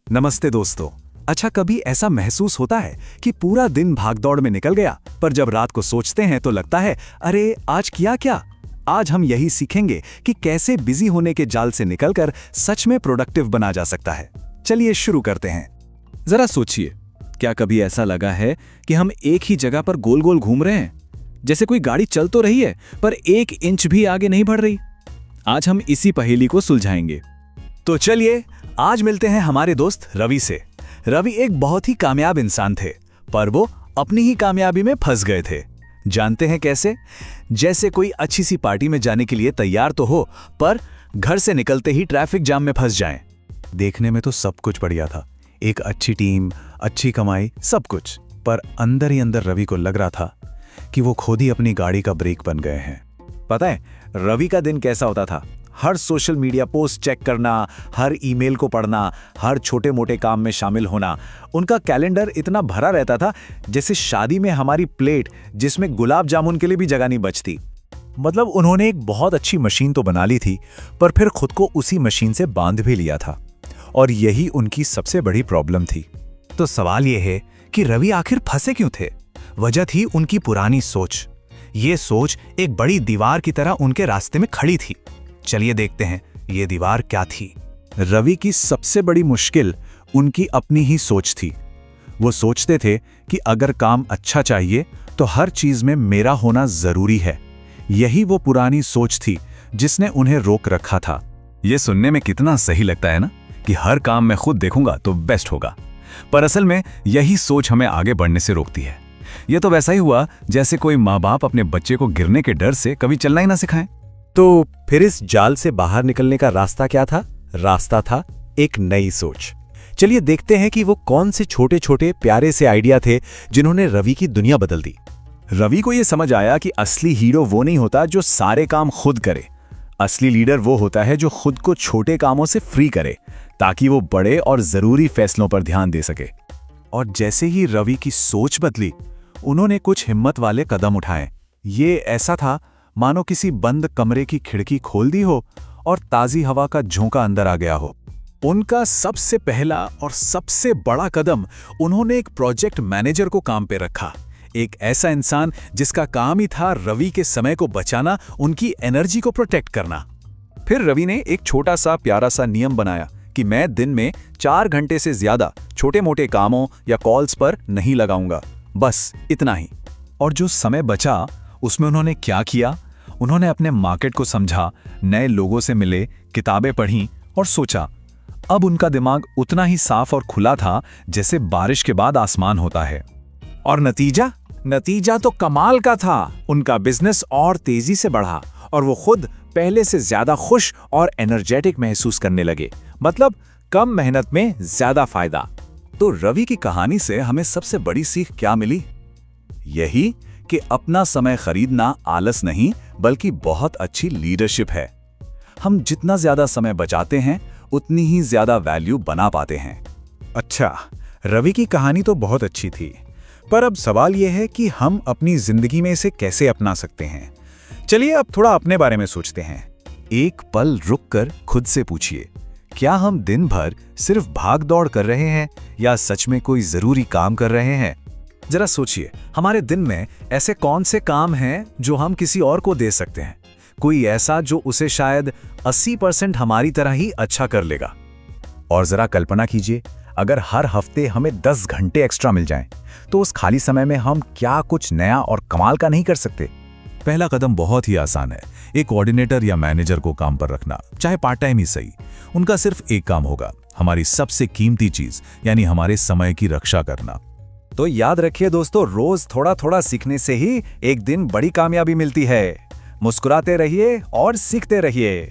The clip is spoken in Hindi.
नमस्ते दोस्तों। अच्छा, कभी ऐसा महसूस होता है कि पूरा दिन भागदौड़ में निकल गया, पर जब रात को सोचते हैं तो लगता है अरे आज किया क्या। आज हम यही सीखेंगे कि कैसे बिजी होने के जाल से निकलकर सच में प्रोडक्टिव बना जा सकता है। चलिए शुरू करते हैं। जरा सोचिए, क्या कभी ऐसा लगा है कि हम एक ही जगह पर गोल गोल घूम रहे हैं, जैसे कोई गाड़ी चल तो रही है पर 1 इंच भी आगे नहीं बढ़ रही। आज हम इसी पहेली को सुलझाएंगे। तो चलिए आज मिलते हैं हमारे दोस्त रवि से। रवि एक बहुत ही कामयाब इंसान थे, पर वो अपनी ही कामयाबी में फंस गए थे। जानते हैं कैसे? जैसे कोई अच्छी सी पार्टी में जाने के लिए तैयार तो हो, पर घर से निकलते ही ट्रैफिक जाम में फंस जाएं। देखने में तो सब कुछ बढ़िया था, एक अच्छी टीम, अच्छी कमाई, सब कुछ, पर अंदर ही अंदर रवि को लग रहा था कि वो खुद ही अपनी गाड़ी का ब्रेक बन गए हैं। पता है रवि का दिन कैसा होता था? हर सोशल मीडिया पोस्ट चेक करना, हर ईमेल को पढ़ना, हर छोटे मोटे काम में शामिल होना। उनका कैलेंडर इतना भरा रहता था जैसे शादी में हमारी प्लेट जिसमें गुलाब जामुन के लिए भी जगह नहीं बचती। मतलब उन्होंने एक बहुत अच्छी मशीन तो बना ली थी, पर फिर खुद को उसी मशीन से बांध भी लिया था, और यही उनकी सबसे बड़ी प्रॉब्लम थी। तो सवाल यह है कि रवि आखिर फंसे क्यों थे? वजह थी उनकी पुरानी सोच। ये सोच एक बड़ी दीवार की तरह उनके रास्ते में खड़ी थी। चलिए देखते हैं ये दीवार क्या थी। रवि की सबसे बड़ी मुश्किल उनकी अपनी ही सोच थी। वो सोचते थे कि अगर काम अच्छा चाहिए तो हर चीज में मेरा होना जरूरी है। यही वो पुरानी सोच थी जिसने उन्हें रोक रखा था। ये सुनने में कितना सही लगता है ना, कि हर काम मैं खुद देखूंगा तो बेस्ट होगा। पर असल में यही सोच हमें आगे बढ़ने से रोकती है। ये तो वैसा ही हुआ जैसे कोई माँ बाप अपने बच्चे को गिरने के डर से कभी चलना ही ना सिखाएं। तो फिर इस जाल से बाहर निकलने का रास्ता क्या था? रास्ता था एक नई सोच। चलिए देखते हैं कि वो कौन से छोटे छोटे प्यारे से आइडिया थे जिन्होंने रवि की दुनिया बदल दी। रवि को यह समझ आया कि असली हीरो वो नहीं होता जो सारे काम खुद करे। असली लीडर वो होता है जो खुद को छोटे कामों से फ्री करे, ताकि वो बड़े और जरूरी फैसलों पर ध्यान दे सके। और जैसे ही रवि की सोच बदली, उन्होंने कुछ हिम्मत वाले कदम उठाए। ये ऐसा था मानो किसी बंद कमरे की खिड़की खोल दी हो और ताजी हवा का झोंका अंदर आ गया हो। उनका सबसे पहला और सबसे बड़ा कदम, उन्होंने एक प्रोजेक्ट मैनेजर को काम पे रखा। एक ऐसा इंसान जिसका काम ही था रवि के समय को बचाना, उनकी एनर्जी को प्रोटेक्ट करना। फिर रवि ने एक छोटा सा प्यारा सा नियम बनाया कि मैं दिन में 4 घंटे से ज्यादा छोटे मोटे कामों या कॉल्स पर नहीं लगाऊंगा, बस इतना ही। और जो समय बचा उसमें उन्होंने क्या किया? उन्होंने अपने मार्केट को समझा, नए लोगों से मिले, किताबें पढ़ीं और सोचा। अब उनका दिमाग उतना ही साफ और खुला था जैसे बारिश के बाद आसमान होता है। और नतीजा तो कमाल का था। उनका बिजनेस और तेजी से बढ़ा और वो खुद पहले से ज्यादा खुश और एनर्जेटिक महसूस करने लगे। मतलब कम मेहनत में ज्यादा फायदा। तो रवि की कहानी से हमें सबसे बड़ी सीख क्या मिली? यही कि अपना समय खरीदना आलस नहीं बल्कि बहुत अच्छी लीडरशिप है। हम जितना ज्यादा समय बचाते हैं उतनी ही ज्यादा वैल्यू बना पाते हैं। अच्छा, रवि की कहानी तो बहुत अच्छी थी, पर अब सवाल यह है कि हम अपनी जिंदगी में इसे कैसे अपना सकते हैं। चलिए अब थोड़ा अपने बारे में सोचते हैं। एक पल रुककर खुद से पूछिए, क्या हम दिन भर सिर्फ भाग दौड़ कर रहे हैं या सच में कोई जरूरी काम कर रहे हैं? जरा सोचिए, हमारे दिन में ऐसे कौन से काम हैं जो हम किसी और को दे सकते हैं? कोई ऐसा जो उसे शायद 80% हमारी तरह ही अच्छा कर लेगा। और जरा कल्पना कीजिए, अगर हर हफ्ते हमें 10 घंटे एक्स्ट्रा मिल जाएं, तो उस खाली समय में हम क्या कुछ नया और कमाल का नहीं कर सकते? पहला कदम बहुत ही आसान है। एक कोऑर्डिनेटर या मैनेजर को काम पर रखना, चाहे पार्ट टाइम ही सही। उनका सिर्फ एक काम होगा, हमारी सबसे कीमती चीज यानी हमारे समय की रक्षा करना। तो याद रखिए दोस्तों, रोज थोड़ा थोड़ा सीखने से ही एक दिन बड़ी कामयाबी मिलती है। मुस्कुराते रहिए और सीखते रहिए।